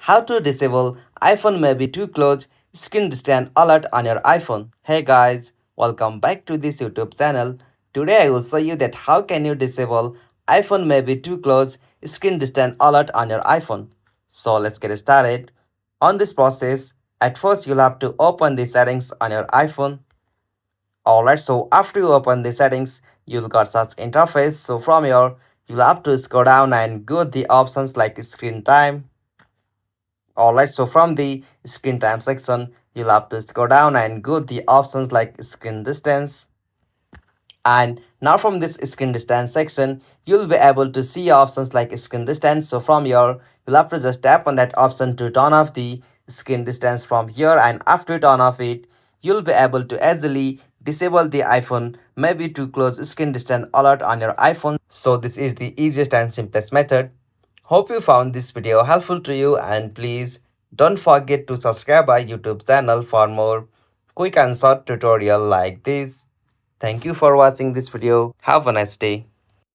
how to disable iPhone may be too close screen distance alert on your iPhone. Hey guys, welcome back to this YouTube channel. Today I will show you that how can you disable iPhone may be too close screen distance alert on your iPhone. So let's get started. On this process, at first you'll have to open the settings on your iPhone. Alright, so after you open the settings, you'll got such interface. So from here, you'll have to scroll down and go the options like screen time. Alright, so from the screen time section, you'll have to scroll down and go the options like screen distance. And now from this screen distance section, you'll be able to see options like screen distance. So from here, you'll have to just tap on that option to turn off the screen distance from here. And after you turn off it, you'll be able to easily disable the iPhone maybe to close screen distance alert on your iPhone. So this is the easiest and simplest method. Hope you found this video helpful to you, and please don't forget to subscribe our YouTube channel for more quick and short tutorial like this. Thank you for watching this video. Have a nice day.